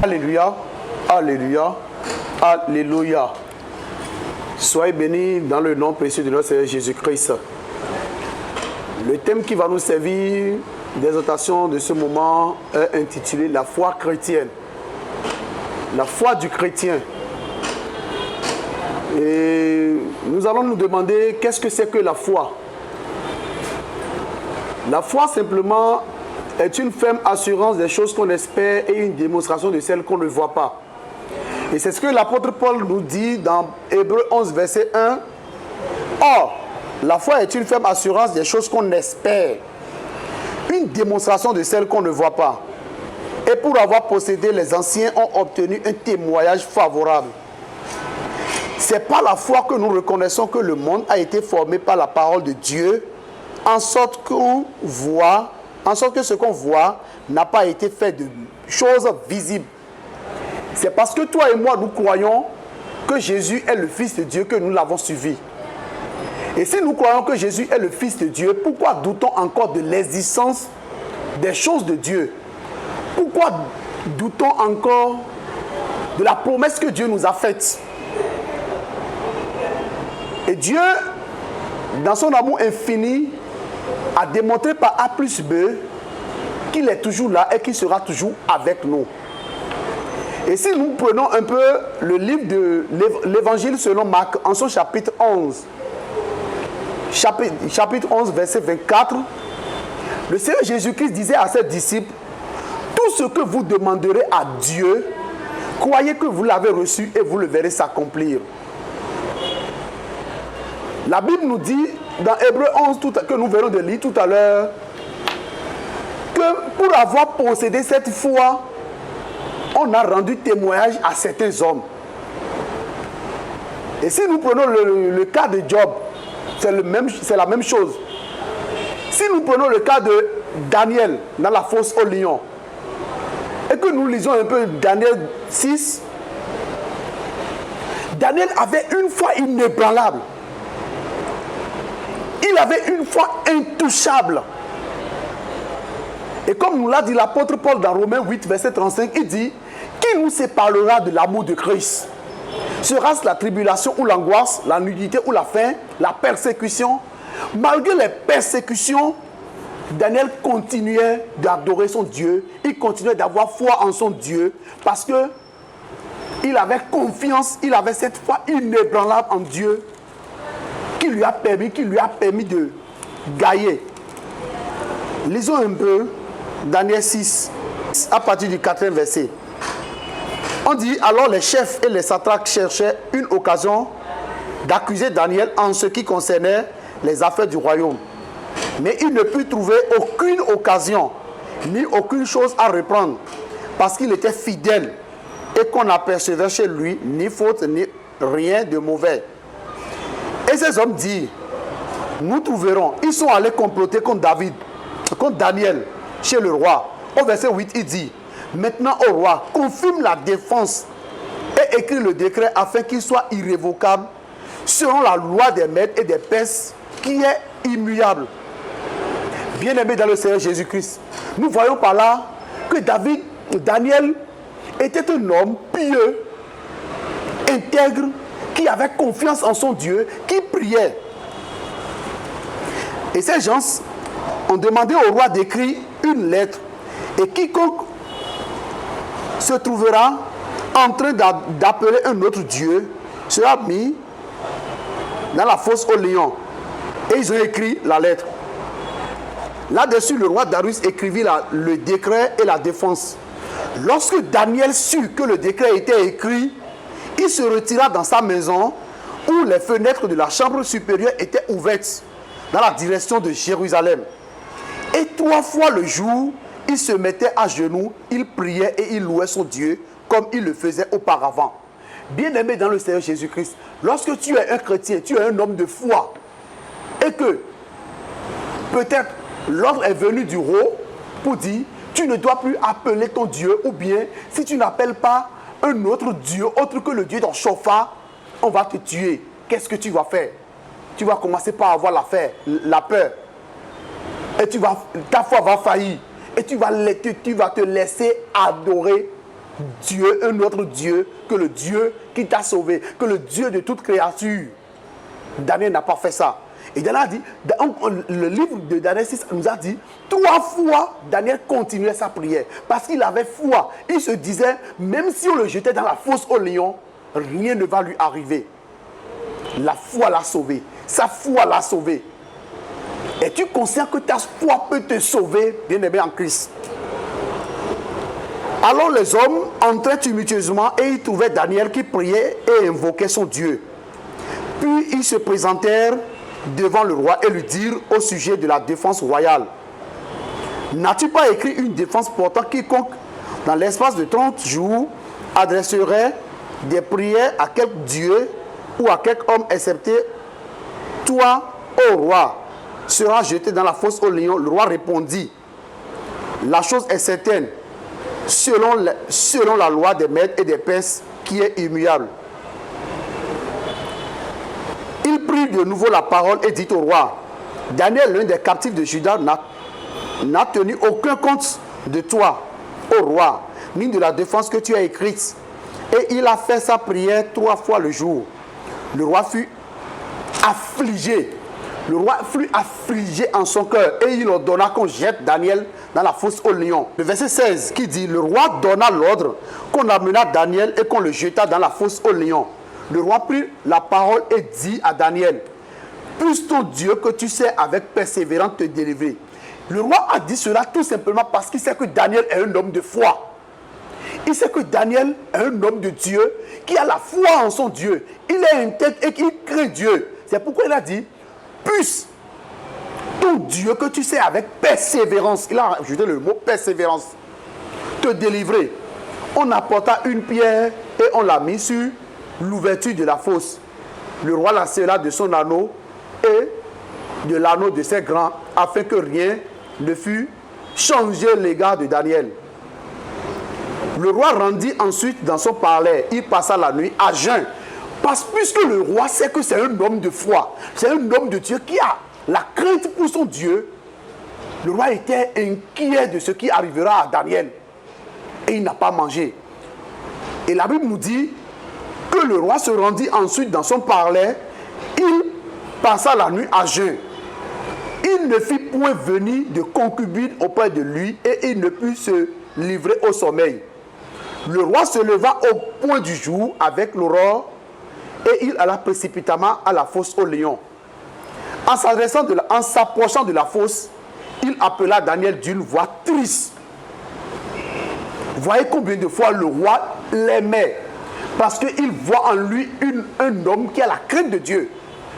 Alléluia, alléluia, alléluia. Soyez bénis dans le nom précieux de notre Seigneur Jésus-Christ. Le thème qui va nous servir d'exhortation de ce moment est intitulé La foi chrétienne. La foi du chrétien. Et nous allons nous demander qu'est-ce que c'est que la foi. La foi simplement est une ferme assurance des choses qu'on espère et une démonstration de celles qu'on ne voit pas. Et c'est ce que l'apôtre Paul nous dit dans Hébreux 11, verset 1. Or, la foi est une ferme assurance des choses qu'on espère, une démonstration de celles qu'on ne voit pas. Et pour avoir possédé, les anciens ont obtenu un témoignage favorable. C'est par la foi que nous reconnaissons que le monde a été formé par la parole de Dieu, en sorte que ce qu'on voit n'a pas été fait de choses visibles. C'est parce que toi et moi, nous croyons que Jésus est le Fils de Dieu que nous l'avons suivi. Et si nous croyons que Jésus est le Fils de Dieu, pourquoi doutons encore de l'existence des choses de Dieu? Pourquoi doutons encore de la promesse que Dieu nous a faite? Et Dieu, dans son amour infini, a démontré par A plus B qu'il est toujours là et qu'il sera toujours avec nous. Et si nous prenons un peu le livre de l'Évangile selon Marc, en son chapitre 11, chapitre 11, verset 24, le Seigneur Jésus-Christ disait à ses disciples, tout ce que vous demanderez à Dieu, croyez que vous l'avez reçu et vous le verrez s'accomplir. La Bible nous dit, dans Hébreux 11, que nous venons de lire tout à l'heure, que pour avoir possédé cette foi, on a rendu témoignage à certains hommes. Et si nous prenons le cas de Job, c'est la même chose. Si nous prenons le cas de Daniel dans la fosse au lion, et que nous lisons un peu Daniel 6, Daniel avait une foi inébranlable. Il avait une foi intouchable. Et comme nous l'a dit l'apôtre Paul dans Romains 8, verset 35, il dit, qui nous séparera de l'amour de Christ? Sera-ce la tribulation ou l'angoisse, la nudité ou la faim, la persécution? Malgré les persécutions, Daniel continuait d'adorer son Dieu. Il continuait d'avoir foi en son Dieu parce que il avait confiance, il avait cette foi inébranlable en Dieu qui lui a permis de gagner. Lisons un peu Daniel 6, à partir du 4e verset. On dit, alors les chefs et les satrapes cherchaient une occasion d'accuser Daniel en ce qui concernait les affaires du royaume. Mais ils ne purent trouver aucune occasion, ni aucune chose à reprendre, parce qu'il était fidèle et qu'on n'apercevait chez lui ni faute, ni rien de mauvais. Et ces hommes disent, nous trouverons, ils sont allés comploter contre Daniel, chez le roi. Au verset 8, il dit, maintenant au roi, confirme la défense et écrit le décret afin qu'il soit irrévocable selon la loi des maîtres et des Perses qui est immuable. Bien-aimés dans le Seigneur Jésus-Christ, nous voyons par là que Daniel était un homme pieux, intègre, qui avait confiance en son Dieu, qui priait. Et ces gens ont demandé au roi d'écrire une lettre. Et quiconque se trouvera en train d'appeler un autre Dieu sera mis dans la fosse au lion. Et ils ont écrit la lettre. Là-dessus, le roi Darius écrivit le décret et la défense. Lorsque Daniel sut que le décret était écrit, il se retira dans sa maison où les fenêtres de la chambre supérieure étaient ouvertes dans la direction de Jérusalem. Et 3 fois le jour, il se mettait à genoux, il priait et il louait son Dieu comme il le faisait auparavant. Bien-aimé dans le Seigneur Jésus-Christ, lorsque tu es un chrétien, tu es un homme de foi, et que peut-être l'ordre est venu du haut pour dire, tu ne dois plus appeler ton Dieu, ou bien si tu n'appelles pas un autre Dieu, autre que le Dieu d'un chauffard, on va te tuer. Qu'est-ce que tu vas faire? Tu vas commencer par avoir la peur. Et ta foi va faillir. Et tu vas te laisser adorer Dieu, un autre Dieu que le Dieu qui t'a sauvé, que le Dieu de toute créature. Daniel n'a pas fait ça. Et Daniel a dit, le livre de Daniel 6 nous a dit, 3 fois, Daniel continuait sa prière. Parce qu'il avait foi. Il se disait, même si on le jetait dans la fosse au lion, rien ne va lui arriver. La foi l'a sauvé. Sa foi l'a sauvé. Es-tu conscient que ta foi peut te sauver, bien-aimé en Christ? Alors les hommes entraient tumultueusement et ils trouvaient Daniel qui priait et invoquait son Dieu. Puis ils se présentèrent devant le roi et lui dirent au sujet de la défense royale. N'as-tu pas écrit une défense portant quiconque, dans l'espace de 30 jours, adresserait des prières à quelque Dieu ou à quelque homme excepté toi, ô roi, sera jeté dans la fosse au lion? Le roi répondit, la chose est certaine, selon la loi des Mèdes et des Perses qui est immuable. Il prit de nouveau la parole et dit au roi, Daniel, l'un des captifs de Juda, n'a tenu aucun compte de toi, ô roi, ni de la défense que tu as écrite. Et il a fait sa prière 3 fois le jour. Le roi fut affligé. Le roi fut affligé en son cœur et il ordonna qu'on jette Daniel dans la fosse au lion. Le verset 16 qui dit, le roi donna l'ordre qu'on amena Daniel et qu'on le jeta dans la fosse au lion. Le roi prit la parole et dit à Daniel, puisse ton Dieu que tu sais avec persévérance te délivrer. Le roi a dit cela tout simplement parce qu'il sait que Daniel est un homme de foi. Il sait que Daniel est un homme de Dieu qui a la foi en son Dieu. Il est intègre et qu'il craint Dieu. C'est pourquoi il a dit, puisse ton Dieu que tu sais avec persévérance, il a ajouté le mot persévérance, te délivrer. On apporta une pierre et on l'a mis sur l'ouverture de la fosse. Le roi la scella de son anneau et de l'anneau de ses grands, afin que rien ne fût changé à l'égard de Daniel. Le roi rendit ensuite dans son palais. Il passa la nuit à jeun. Parce puisque le roi sait que c'est un homme de foi, c'est un homme de Dieu qui a la crainte pour son Dieu, le roi était inquiet de ce qui arrivera à Daniel. Et il n'a pas mangé. Et la Bible nous dit que le roi se rendit ensuite dans son palais. Il passa la nuit à jeun. Il ne fit point venir de concubine auprès de lui et il ne put se livrer au sommeil. Le roi se leva au point du jour avec l'aurore et il alla précipitamment à la fosse au lion. En s'approchant de la fosse, il appela Daniel d'une voix triste. Voyez combien de fois le roi l'aimait. Parce qu'il voit en lui un homme qui a la crainte de Dieu.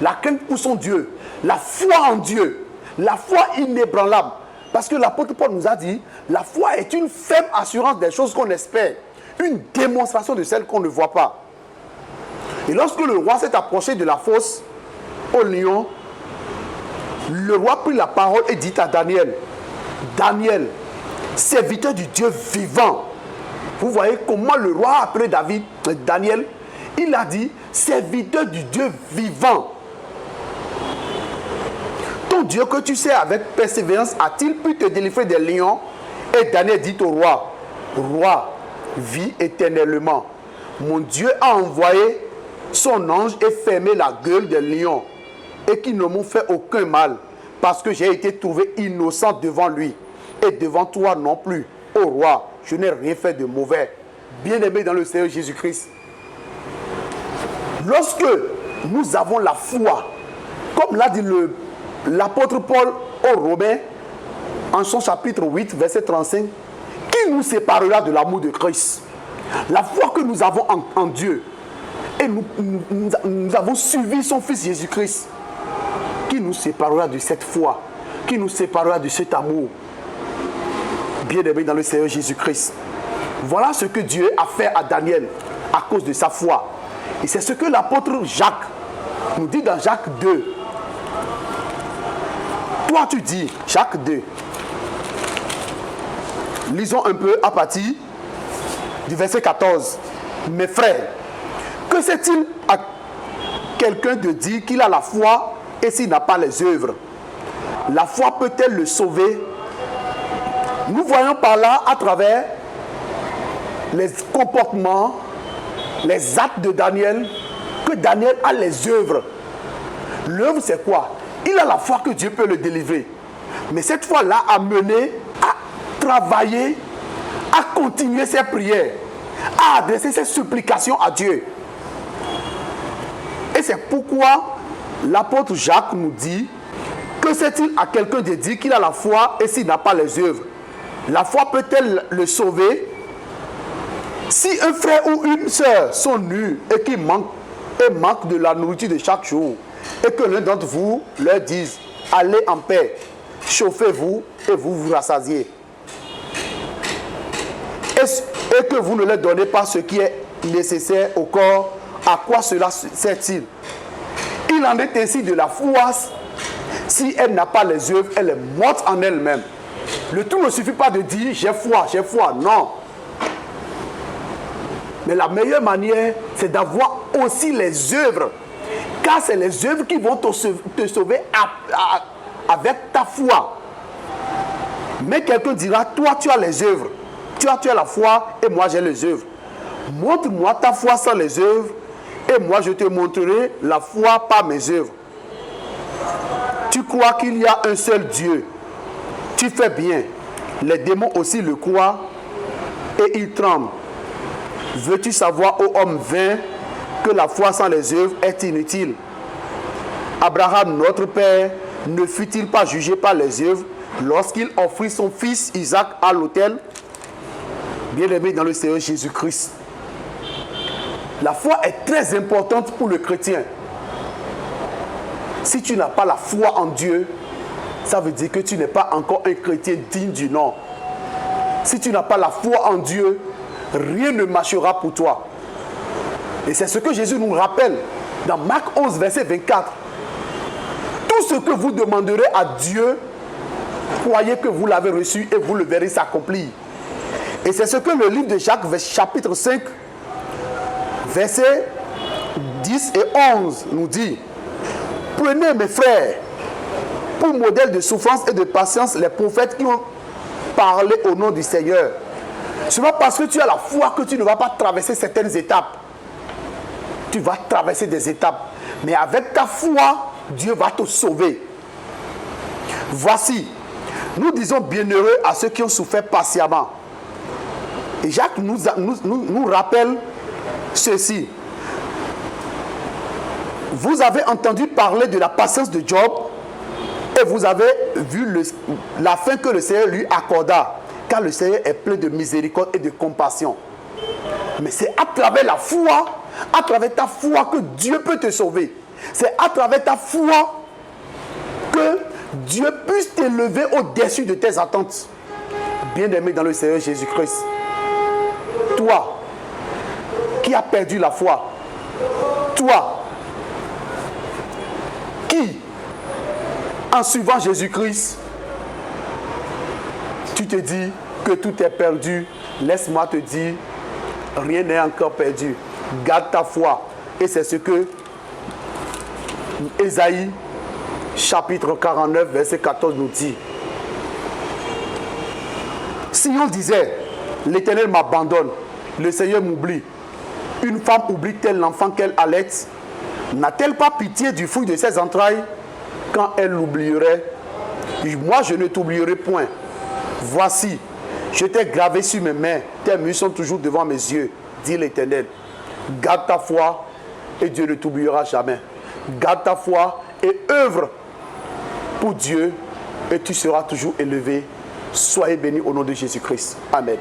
La crainte pour son Dieu. La foi en Dieu. La foi inébranlable. Parce que l'apôtre Paul nous a dit, la foi est une ferme assurance des choses qu'on espère. Une démonstration de celles qu'on ne voit pas. Et lorsque le roi s'est approché de la fosse au lion, le roi prit la parole et dit à Daniel, Daniel, serviteur du Dieu vivant. Vous voyez comment le roi a appelé Daniel. Il a dit, serviteur du Dieu vivant. Ton Dieu que tu sais avec persévérance a-t-il pu te délivrer des lions? Et Daniel dit au roi, roi, vis éternellement. Mon Dieu a envoyé son ange et fermé la gueule des lions et qui ne m'ont fait aucun mal parce que j'ai été trouvé innocent devant lui et devant toi non plus. Ô roi, je n'ai rien fait de mauvais. Bien-aimé dans le Seigneur Jésus-Christ. Lorsque nous avons la foi, comme l'a dit l'apôtre Paul aux Romains, en son chapitre 8, verset 35, qui nous séparera de l'amour de Christ? La foi que nous avons en Dieu, et nous avons suivi son Fils Jésus-Christ, qui nous séparera de cette foi, qui nous séparera de cet amour? Bien-aimé dans le Seigneur Jésus-Christ. Voilà ce que Dieu a fait à Daniel à cause de sa foi. Et c'est ce que l'apôtre Jacques nous dit dans Jacques 2. Toi tu dis, Jacques 2. Lisons un peu à partir du verset 14. Mes frères, que sait-il à quelqu'un de dire qu'il a la foi et s'il n'a pas les œuvres? La foi peut-elle le sauver? Nous voyons par là, à travers les comportements, les actes de Daniel, que Daniel a les œuvres. L'œuvre, c'est quoi? Il a la foi que Dieu peut le délivrer. Mais cette foi-là a mené à travailler, à continuer ses prières, à adresser ses supplications à Dieu. Et c'est pourquoi l'apôtre Jacques nous dit: que c'est-il à quelqu'un de dire qu'il a la foi et s'il n'a pas les œuvres? La foi peut-elle le sauver? Si un frère ou une sœur sont nus et qu'ils manquent de la nourriture de chaque jour, et que l'un d'entre vous leur dise: allez en paix, chauffez-vous et vous vous rassasiez, et que vous ne leur donnez pas ce qui est nécessaire au corps, à quoi cela sert-il? Il en est ainsi de la foi. Si elle n'a pas les œuvres, elle est morte en elle-même. Le tout ne suffit pas de dire j'ai foi, non. Mais la meilleure manière, c'est d'avoir aussi les œuvres. Car c'est les œuvres qui vont te sauver avec ta foi. Mais quelqu'un dira: toi tu as les œuvres, tu as la foi et moi j'ai les œuvres. Montre-moi ta foi sans les œuvres et moi je te montrerai la foi par mes œuvres. Tu crois qu'il y a un seul Dieu, tu fais bien. Les démons aussi le croient et ils tremblent. Veux-tu savoir, ô homme vain, que la foi sans les œuvres est inutile? Abraham, notre père, ne fut-il pas jugé par les œuvres lorsqu'il offrit son fils Isaac à l'autel? Bien-aimé dans le Seigneur Jésus-Christ, la foi est très importante pour le chrétien. Si tu n'as pas la foi en Dieu, ça veut dire que tu n'es pas encore un chrétien digne du nom. Si tu n'as pas la foi en Dieu, rien ne marchera pour toi. Et c'est ce que Jésus nous rappelle dans Marc 11, verset 24. Tout ce que vous demanderez à Dieu, croyez que vous l'avez reçu et vous le verrez s'accomplir. Et c'est ce que le livre de Jacques, chapitre 5, versets 10 et 11 nous dit. Prenez, mes frères, pour modèle de souffrance et de patience les prophètes qui ont parlé au nom du Seigneur. Ce n'est pas parce que tu as la foi que tu ne vas pas traverser certaines étapes. Tu vas traverser des étapes. Mais avec ta foi, Dieu va te sauver. Voici, nous disons bienheureux à ceux qui ont souffert patiemment. Et Jacques nous rappelle ceci. Vous avez entendu parler de la patience de Job et vous avez vu la fin que le Seigneur lui accorda, car le Seigneur est plein de miséricorde et de compassion. Mais c'est à travers la foi, à travers ta foi que Dieu peut te sauver. C'est à travers ta foi que Dieu puisse t'élever au-dessus de tes attentes. Bien-aimé dans le Seigneur Jésus-Christ, toi qui as perdu la foi, toi qui, en suivant Jésus-Christ, tu te dis que tout est perdu, laisse-moi te dire, rien n'est encore perdu. Garde ta foi. Et c'est ce que Ésaïe, chapitre 49, verset 14 nous dit. Si on disait, l'Éternel m'abandonne, le Seigneur m'oublie, une femme oublie-t-elle l'enfant qu'elle allaite? N'a-t-elle pas pitié du fruit de ses entrailles quand elle l'oublierait? Moi, je ne t'oublierai point. Voici, je t'ai gravé sur mes mains, tes murs sont toujours devant mes yeux, dit l'Éternel. Garde ta foi et Dieu ne t'oubliera jamais. Garde ta foi et œuvre pour Dieu et tu seras toujours élevé. Soyez bénis au nom de Jésus-Christ. Amen.